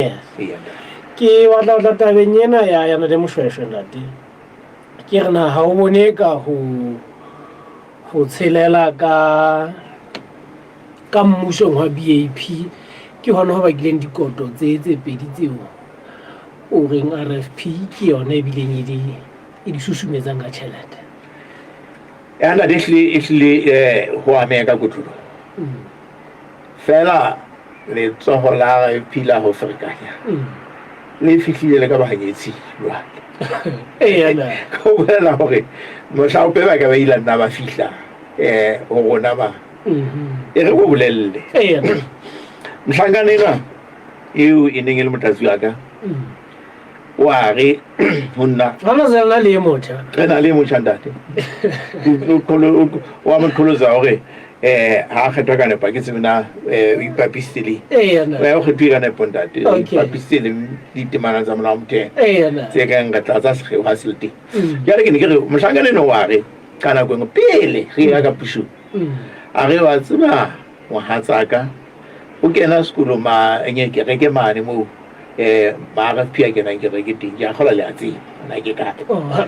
yes ke batla o tla tabeng ena ya na le moshweshwe ntate ke re na ha o bone ka ho tshelela ka mmusong wa BAP ke hona ho bakileng dikoto tse pedi tseo o reng RFP ke yona e bileng e di susumetsang ka tjhelete and actually ho ameka kutulo fela le tsoho la RFP la ho ferikanya le fihlile le ka bahanyetsi jwale yana go bolela hore mohlaope ba ka ba ila nna ba fihla ho rona ba e re go bolelle yana mhlanganela eo e neng e le motlatsi wa ka wa re honna hana zela le motho rena le motho ntate wa mkhuluza hore ha kgetwa ka nepa ke tsena ipapistele yana wa go tira nepa ntate ipapistele ditemana tsa mona moteng yana tse ka nga tlatsa se wa silti ya re ke ne ke re mohlangane no wa re kana go pele re ya ka pushu a re wa tsena wa hatsaka o kena sekolo ma enge ke reke mane mo ba ga pia ke na ke re ke ting ya gola le a tsi na ke ka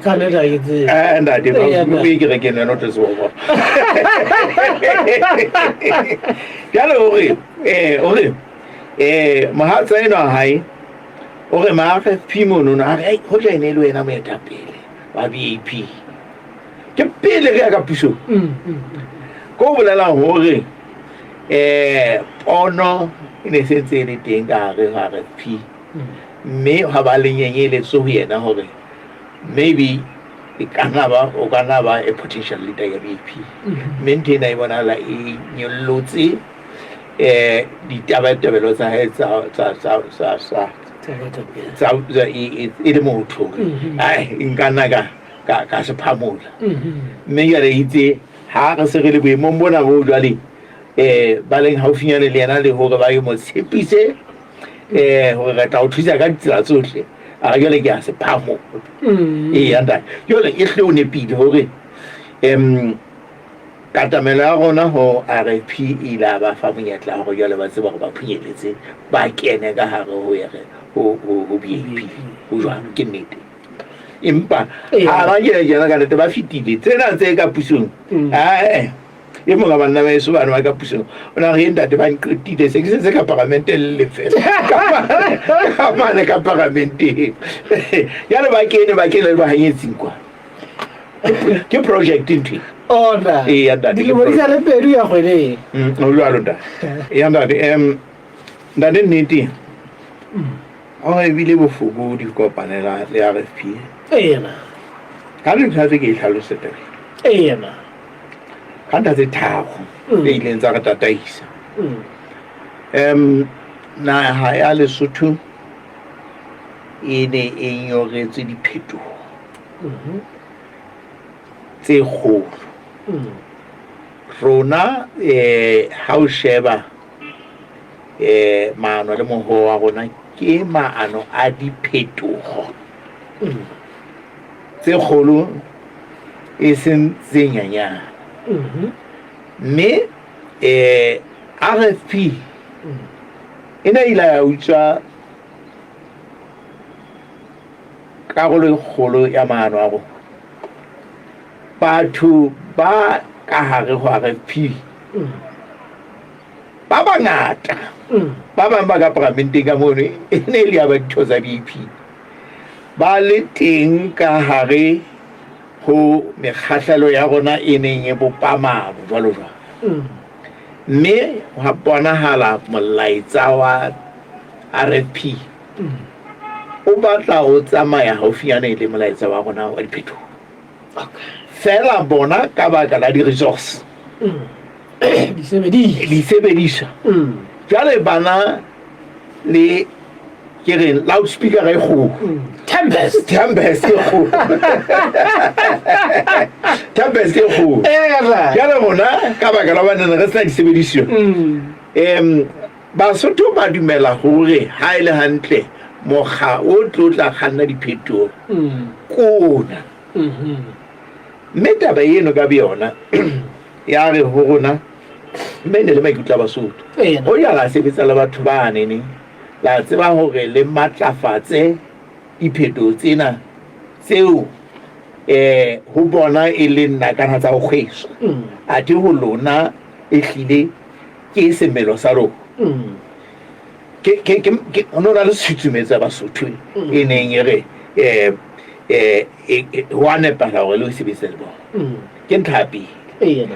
ka le da itse nda de ba o ke re ke na no tso go ya lo re mahatsa ena hai o re ma ga phimo no na ga go tla ene le wena mo eta pele ba BAP ke pele re ka puso ko bolela hore ono ine sentse le teng ka re RFP mme ha ba lenyenyele so ho yena hore maybe e kana ba o kana ba a potential leader ya BAP maintain I bona la e nyollotse ditabatabelo tsa e le motho ai nkana ka se phamola mme ya re itse ha re se re le boemong bona bo jwale ba leng haufinyane le yena le hore ba ye mo tshepise hore re tla o thusa ka ditsela tsohle a jwale ke a se phamo anda jwale e hle o nepile hore katamelo ya rona ho RFP ila ba fa monyetla hore jwale ba tseba hore ba phunyeletse ba kene ka hare ho yere ho BAP ho jwang ke nnete empa ha ba jena ka nete ba fitile tsena tse ka pusong e mo ga bana ba eso bana ba ka pusong ona re ntate ba nqitile se ke se ka parlamente le fela ka mane ka parlamente ya le ba kene ba hanyetsing kwa ke project ntwi ona ya ntate di mo isa le peru ya gwele o lo alonda ya ntate ndane nnete o e bile bofugo di kopanela le RFP ena ka le tshwatse ke itlhalosetse ena kanta tse tharo le ileng tsa re tataisa naha ya Lesotho e ne e nyoretse diphetoho tse kgolo rona ha o sheba maano le moho wa rona ke maano a diphetoho tse kgolo e seng tse nyanyana mme RFP ina ila ya utswa karolo e kgolo ya maano a rona batho ba ka hare ho RFP ba bangata ba bang ba ka parlamenteng ka mone e ne le ya ba ditho tsa BAP ba le teng ka hare ho mekgahlelo ya rona e neng e bopama jwalo mme ha bonahala molaetsa wa RFP o batla o tsamaya haufinyane le molaetsa wa rona wa diphetoho fela bona ka baka la di-resource di sebediswa jwale bana le ke re loudspeaker e kgolo tempest e kgolo tempest e kgolo jwale bona ka baka la bana re sa di sebediswa Basotho ba dumela hore ha ile hantle mokga o tla kganna diphetoho kona mme taba eno ka yona ya re ho rona mme ne le maikutla Basotho o ya la sebetsa le batho ba nene la tseba hore le matlafatse diphetho tsena tseo ho bona e le nna kana tsa ho kgwesa a di ho lona e hlile ke semelo sa rona ke no na le setsumetsa Basotho e neng e re wa nepa hore le ho sebetsa le bona ke nthapi